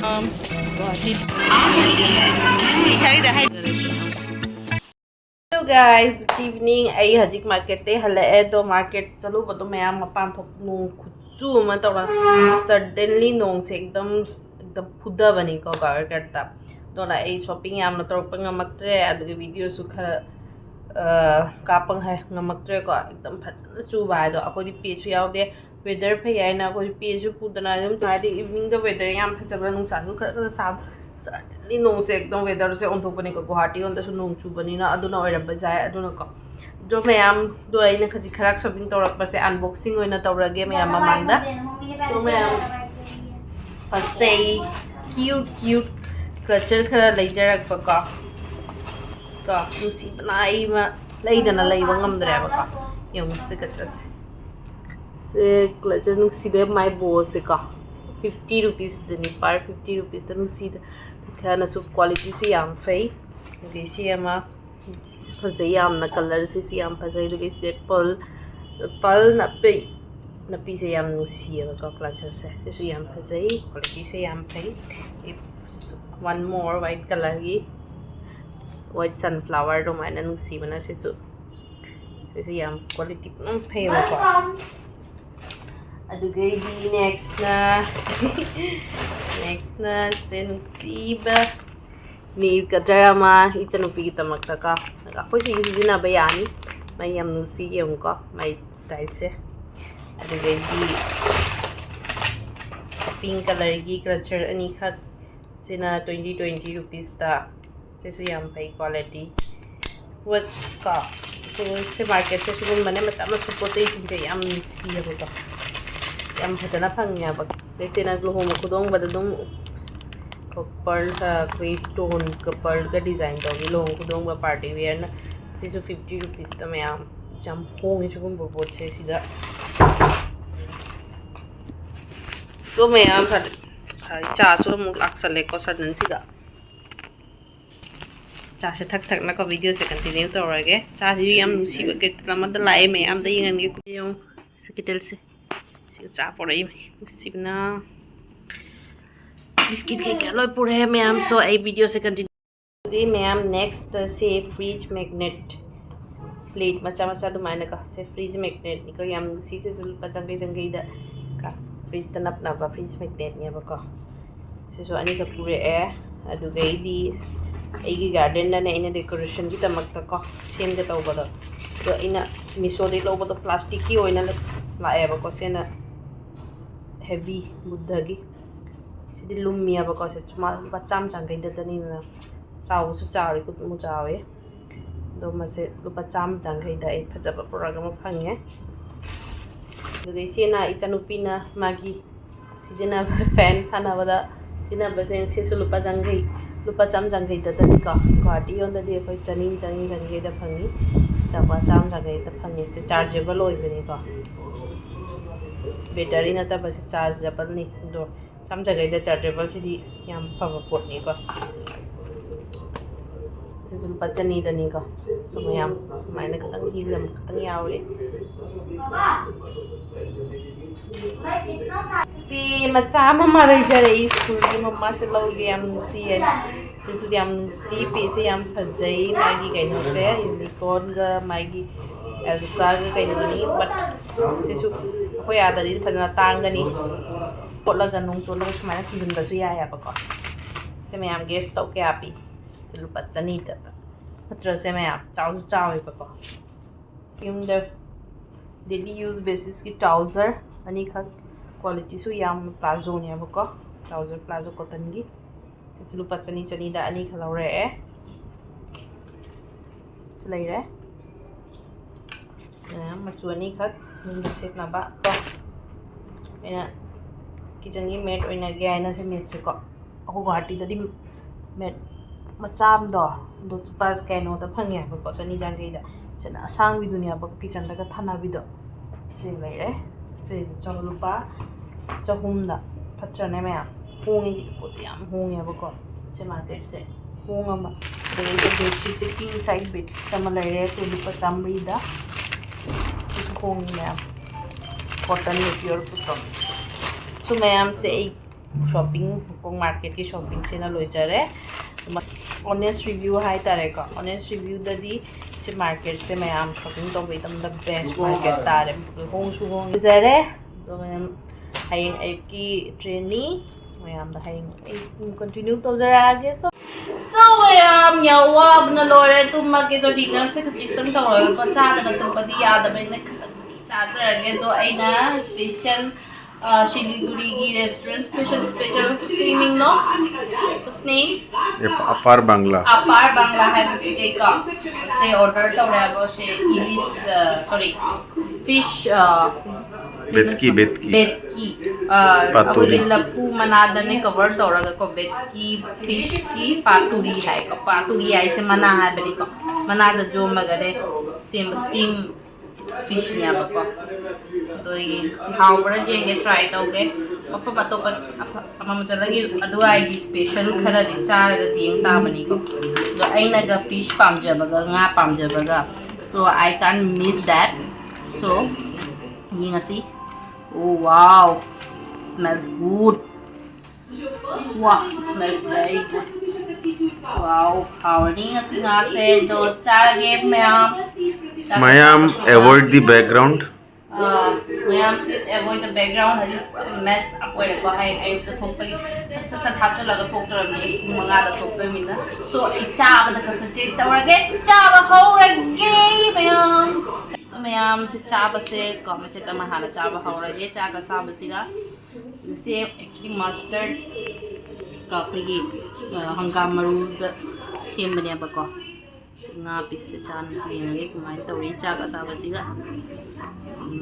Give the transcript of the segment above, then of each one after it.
गुवाहाटी इसाईदा hi Hello guys, good evening. I hajik market te halae do market chalu bado mayam mapan thok nu khutsu ma tawra suddenly nong se ekdam phuda bani ko gar karta do na ai shopping yam na tor pang ngamaktre adu video su khara kapang hai ngamaktre ko ekdam phajana chu ba do akodi pe chu yaude weather phai ai na ko pe chu pudana dum chai de evening the weather yam phajaba nung sa nu khara sa suddenly nong se ekdam weather se on thokpani ko Guwahati on da su nong chu bani na aduna oiramba jai aduna ko do mayam do ai na khaji kharak shopping torak pa se unboxing oina tawrage mayam mamangda so mayam first day cute culture khara leijarak pa ko ka nusi banai ma leidana leiba ngamdre ba ko yung se kata se culture nusi de my boss se ka 50 rupees dani par 50 rupees da nusi da kana su quality su yam fai okay si ama phazai yam na color se su yam phazai du is de pal na pi se yam nusi ba ka culture se su yam phazai quality se yam fai one more white color gi white sunflower do mana nusi bana se su yam quality nam fai ba ka adugay di next na sen siba ni kajarama ichanupi kita magtaka ako si na bayani may yam nusi yung ko may style se adugay di pink color gi culture ani khat sina 20 rupees ta sesu yam pay quality what ka so se market se sugun mane macha mas pote si yam nusi ya ko yam phajana phangya ba leise na luhom khudong badadum ko pearl ka koi stone ka pearl ka design to luhom khudong ba party wear na sisu 50 rupees ta mayam jam hong chugum bo se sida so mayam cha su muk aksale ko sadan sida cha se thak na ko video se continue to rage cha ji yam nusi ba ke lamad lai mayam da yin ngi ko yung sekitel se चा पड़े Sipna biscuit के क्या लोग पूरे ma'am so आई video से continue ma'am next से fridge magnet plate मचा मचा दुमाइना का से फ्रिज मैग्नेट निको याम सी से सुल पचंगे जंगे दा का फ्रिज तनप ना बा फ्रिज मैग्नेट ने बा का से सो अनि का पूरे ए अदु गई दी एगी गार्डन ना ने डेकोरेशन की तमक तक को सेम के तौ बदा तो इना मिसो दे लो बतो प्लास्टिक की ओइना लाए बा को सेना heavy buddha gi sidi lumia ba ko se chuma ba cham chang kai da tani na chaw su chawi ku mu chawe do ma se lu pa cham chang kai da e phaja ba program ma phange do dei se na ichanupi na magi sijena fan sana bada sina ba se se su lu pa chang kai da tani ka Guwahati on da de koi chani kai da phangi cha ba cham chang kai da phangi se chargeable oi bani ka battery ना तब से chargeable नहीं दो सम जगह दे chargeable सिदी याम फब pot नहीं को से सुन पचनी दनी का सो याम समाने खतंग ही लम खतंग यावरे पे मचा मम्मा रही जरे स्कूल की मम्मा से लो के याम सी है से सु याम सी पे से याम फजई मागी कइनो से यूनिकॉर्न का मागी एल्सा का कइनो नी बट से सु ko ya da di phana tangani potla ga nung chol ga sumai thilun da su ya ya ba ko se me am guest to ke api lu pachani ta patra se me ap chaw ba ko yung the daily use basis ki trouser ani kha quality su yam plazo ne ba ko trouser plazo cotton gi se lu pachani chani da ani kha laure e se lai re ma chu ani kha मुझे set ना बा तो ऐना kitchen की met ओइना गया है ना से met से को ako Guwahati da di met macham do chupa kaino da phangya ko sani jangai da sena sang vi dunia ba kitchen da ka thana vi do se lai re se cholupa chahum da phatra ne ma hongi ko se yam hongi ba ko se market se honga ma de bedsheet king side bed sama lai re se lupa chamri da home में cotton में pure cotton so ma'am से एक shopping Hong Kong market की shopping से ना लोइजरे honest review है तारे का ऑनेस्ट रिव्यू ददी से मार्केट से मैं आम शॉपिंग तो बेतम द बेस्ट मार्केट तारे होंग सु होंग जरे तो मैं हाइंग एक की ट्रेनी मैं आम द हाइंग कंटिन्यू तो जरा आगे सो मैं आम या वाब न लोरे तुम के तो डिनर से खचितन तो को चादन तो पदी याद में न चादर तो आइना स्पेशल शिलीगुड़ी की रेस्टोरेंट स्पेशल क्रीमिंग नो उसने अपार बांग्ला है बुटी का से ऑर्डर तो रहा से इलिस सॉरी फिश बेतकी पातुरी लपू मनादने कवर तो रहा को बेतकी फिश की पातुरी है का पातुरी है से मना है बड़ी का मनाद जो मगरे सेम स्टीम फिश ने आपको तो ये हाउ बड़ा जेंगे ट्राई तौगे मप मतोप अमम चलगी अदु आइगी स्पेशल खरदि चारगा तिंग ताबनी को तो आइनागा फिश पामजबगा nga पामजबगा so I can't miss that so ये ngasi oh wow smells good wow smells very good wow howarding ngasi nga se do charge Mayam avoid the background Mayam please avoid the background hadi mess up where ko hai ay to thok pagi sat hap cha laga thok tar ni manga da thok toy mina so I cha ba da concentrate tawrage cha ba howrage mayam so mayam se cha ba se ko ma che ta ma hala cha ba howrage cha ka sa ba siga se actually mustard ka pagi hangam maru da sem bane ba ko nga pis se chan ji ngai kumai tawri cha ka sa ba siga Oh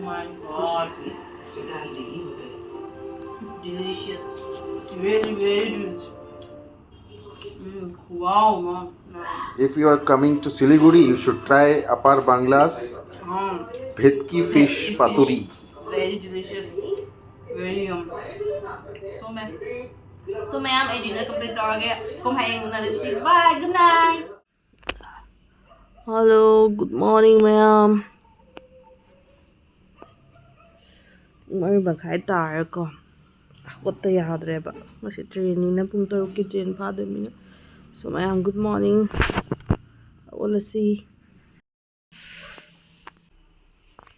my god. It's delicious. Really, very delicious. Wow, mom. if you are coming to Siliguri you should try Apar Bangla's Bhetki fish paturi Very delicious. Very yum. So ma'am, I dinner complete already. Kung hayang na receive. Bye. Good night. Hello. Good morning, ma'am. Mari ba khai tar ko. Ako ta yadre ba. Kasi train na pung taro ki train pa do mina. So ma'am, good morning. Wala si.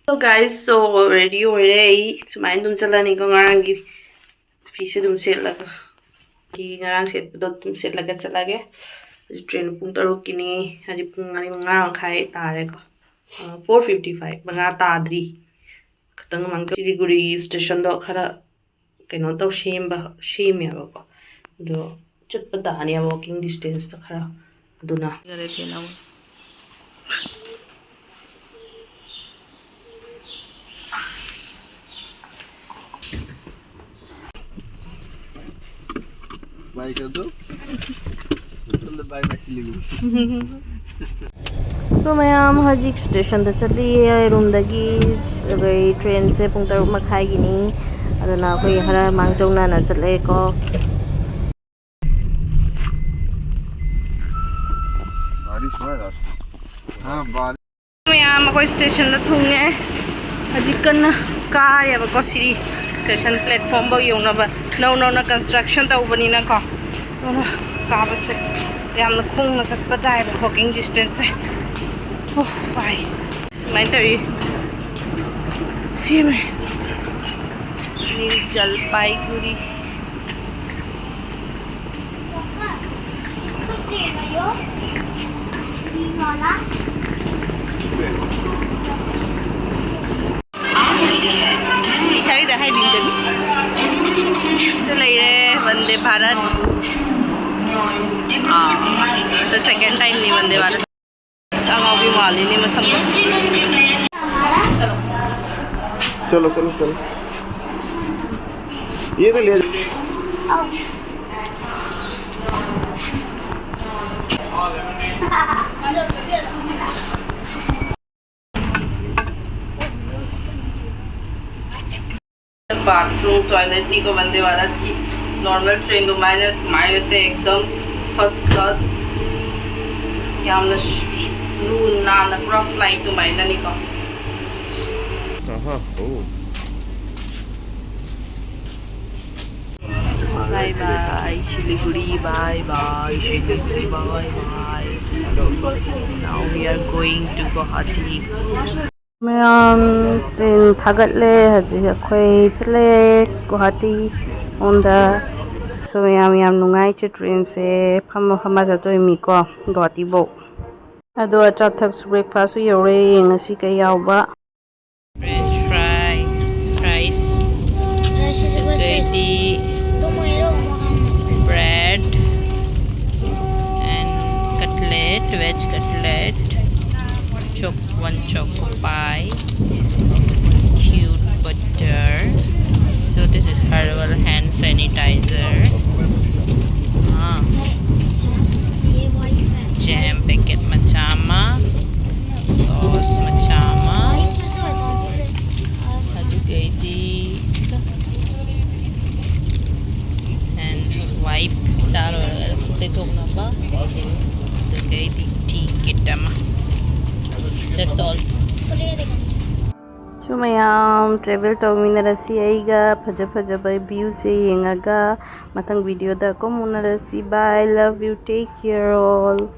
So guys, so ready already. Sumain dum chala ni ko ngarang gi fish dum set laga. Ki ngarang set dot dum set laga chala ge. Train pung taro kini haji pung ani nga khai tare ko. 4:55 banga tadri. Katang mang Siliguri station do khara kaino taw shame ya ba ko. Do chut pa da ni walking distance to khara duna. Gare the na bye कर दो bye bye Siliguri So mayam hajik station da chali room dagi gari train se pung taruk makhai gini adana koi hara mangjong na chale ko बारिश हुआ है हां बारिश mayam koi station da thunge hajik kan car ya ba ko siri station platform ba yong na ba no na construction ta ubani na ko no ka ba se yam na khung na sak pa dai ba walking distance se oh bye mai tari see me New Jalpaiguri thấy đã hay bình tĩnh cái này Vande Bharat the second time ni Vande Bharat sangaw bi wali ni masam चलो चलो चलो ये तो ले bathroom toilet नहीं को वंदे भारत की normal train तो मायने तो एकदम फर्स्ट क्लास यहाँ हमने Lu na pura flight tu mai na ni ko. Oh. Bye bye Siliguri, bye bye Siliguri, bye bye. Now we are going to Guwahati. Mayam tin thagatle haji akhoi chale Guwahati on the so yam nungai che train se phama jatoi mi ko Guwahati bo. Ado achathak breakfast yore ngasi kay yawba. French fries, spaghetti, bread and cutlet, veg cutlet, one choco pie, cute butter. So this is herbal hand sanitizer. Jam packet machama, sauce machama, and swipe. Chalo, take number. That's all. So mayam travel tawminarasi aiga phaja view se yengaga mathang video da ko munarasi. Bye, love you, take care all.